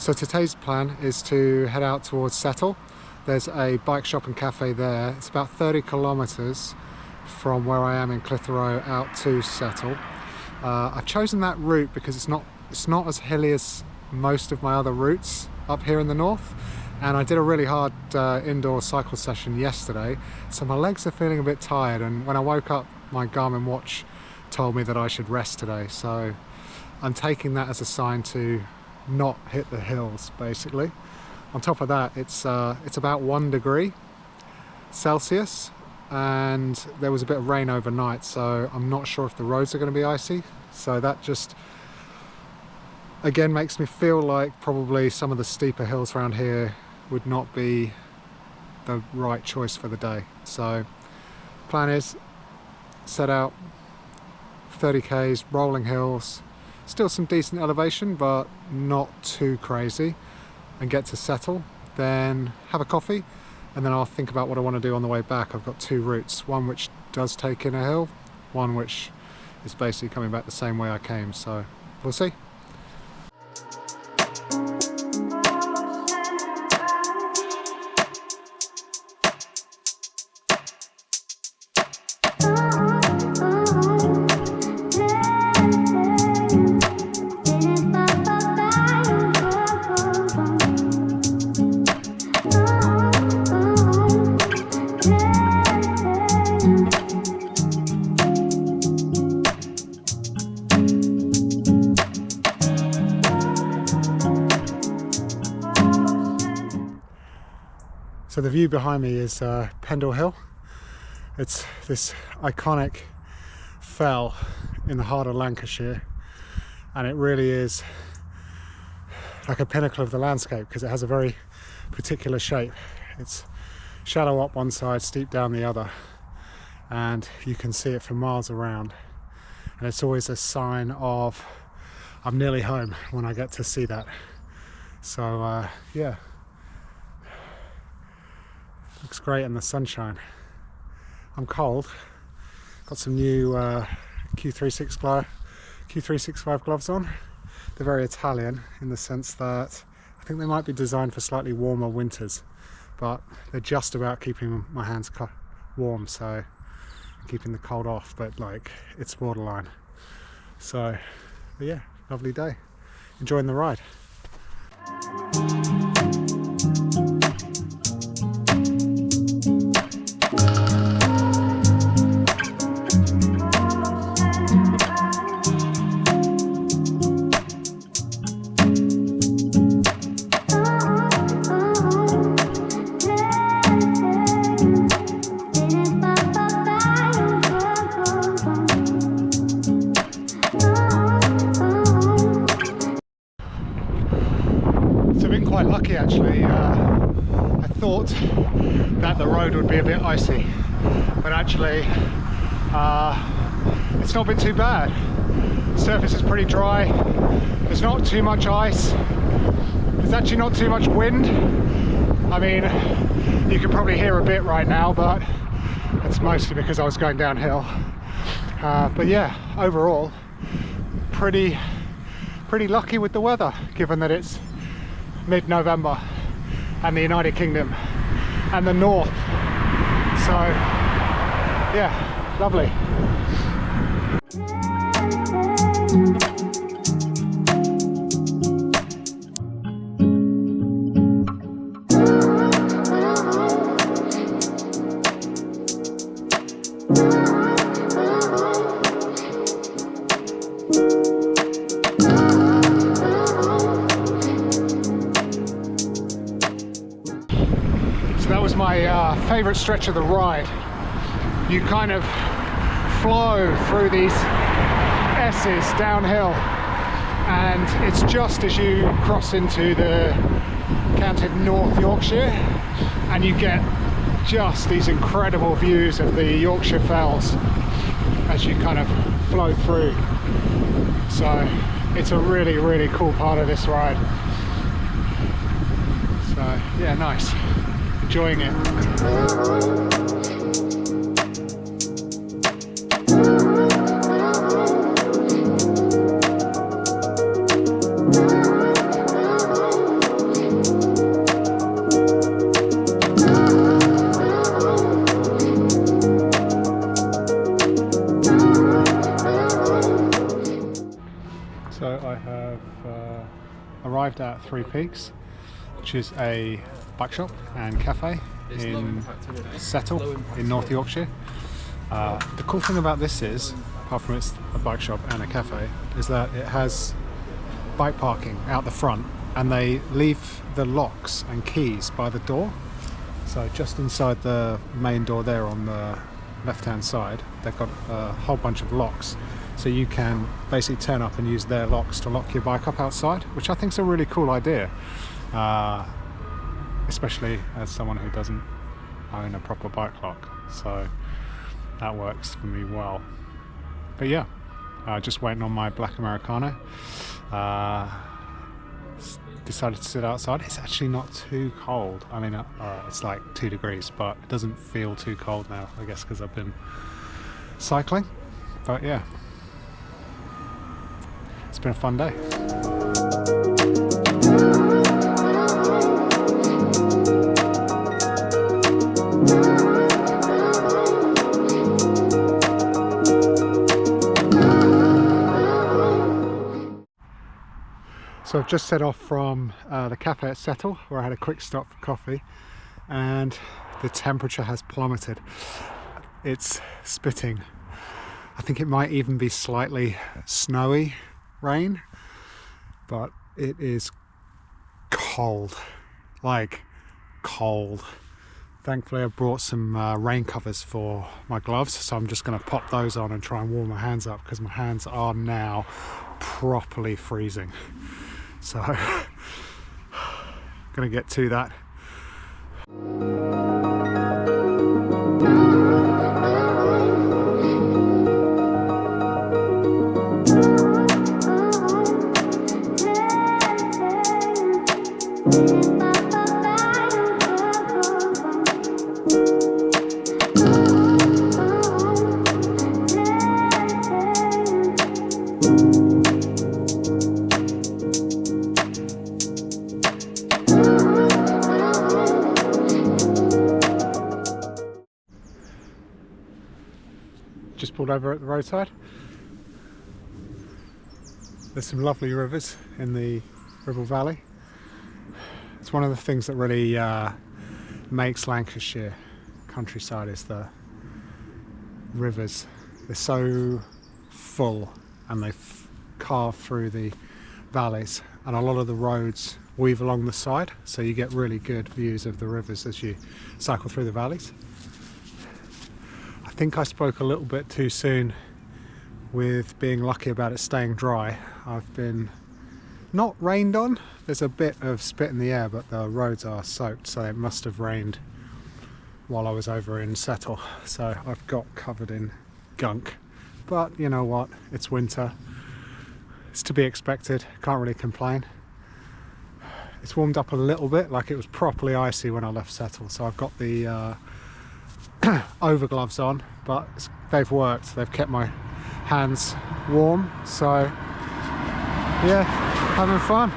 So today's plan is to head out towards Settle. There's a bike shop and cafe there. It's about 30 kilometers from where I am in Clitheroe out to Settle. I've chosen that route because it's not as hilly as most of my other routes up here in the north, and I did a really hard indoor cycle session yesterday, so my legs are feeling a bit tired, and when I woke up my Garmin watch told me that I should rest today, so I'm taking that as a sign to not hit the hills basically. On top of that, it's about 1 degree Celsius, and there was a bit of rain overnight, so I'm not sure if the roads are going to be icy, so that just again makes me feel like probably some of the steeper hills around here would not be the right choice for the day. So plan is set out 30 k's, rolling hills, still some decent elevation but not too crazy, and get to Settle, then have a coffee, and then I'll think about what I want to do on the way back. I've got 2 routes, one which does take in a hill, one which is basically coming back the same way I came, so we'll see. So the view behind me is Pendle Hill. It's this iconic fell in the heart of Lancashire, and it really is like a pinnacle of the landscape because it has a very particular shape. It's shallow up one side, steep down the other, and you can see it for miles around, and it's always a sign of I'm nearly home when I get to see that. So yeah, looks great in the sunshine. I'm cold. Got some new Q365 gloves on. They're very Italian in the sense that I think they might be designed for slightly warmer winters, but they're just about keeping my hands warm, so keeping the cold off, but like it's borderline. So yeah, lovely day. Enjoying the ride. Quite lucky actually. I thought that the road would be a bit icy, but actually it's not been too bad. The surface is pretty dry, there's not too much ice, there's actually not too much wind. I mean, you can probably hear a bit right now, but it's mostly because I was going downhill. But yeah, overall pretty lucky with the weather, given that it's mid-November and the United Kingdom and the north, so yeah, lovely. My favorite stretch of the ride. You kind of flow through these S's downhill, and it's just as you cross into the county of North Yorkshire, and you get just these incredible views of the Yorkshire Fells as you kind of flow through. So it's a really cool part of this ride. So yeah, nice. Enjoying it. arrived at Three Peaks, which is a bike shop and cafe in Settle in North Yorkshire. The cool thing about this is, apart from it's a bike shop and a cafe, is that it has bike parking out the front, and they leave the locks and keys by the door. So just inside the main door there on the left hand side, they've got a whole bunch of locks, so you can basically turn up and use their locks to lock your bike up outside, which I think is a really cool idea, especially as someone who doesn't own a proper bike lock, so that works for me well. But yeah, just waiting on my black Americano. Decided to sit outside. It's actually not too cold. I mean, it's like 2 degrees, but it doesn't feel too cold now, I guess because I've been cycling. But yeah, it's been a fun day. So I've just set off from the cafe at Settle, where I had a quick stop for coffee, and the temperature has plummeted. It's spitting. I think it might even be slightly snowy rain, but it is cold, like cold. Thankfully I brought some rain covers for my gloves, so I'm just going to pop those on and try and warm my hands up, because my hands are now properly freezing. So, gonna get to that. Just pulled over at the roadside. There's some lovely rivers in the Ribble Valley. It's one of the things that really makes Lancashire countryside, is the rivers. They're so full and they carve through the valleys, and a lot of the roads weave along the side, so you get really good views of the rivers as you cycle through the valleys. I think I spoke a little bit too soon with being lucky about it staying dry. I've been not rained on. There's a bit of spit in the air, but the roads are soaked, so it must have rained while I was over in Settle. So I've got covered in gunk. But you know what? It's winter. It's to be expected. Can't really complain. It's warmed up a little bit, like it was properly icy when I left Settle. So I've got the over gloves on, but they've worked. They've kept my hands warm, so yeah, having fun.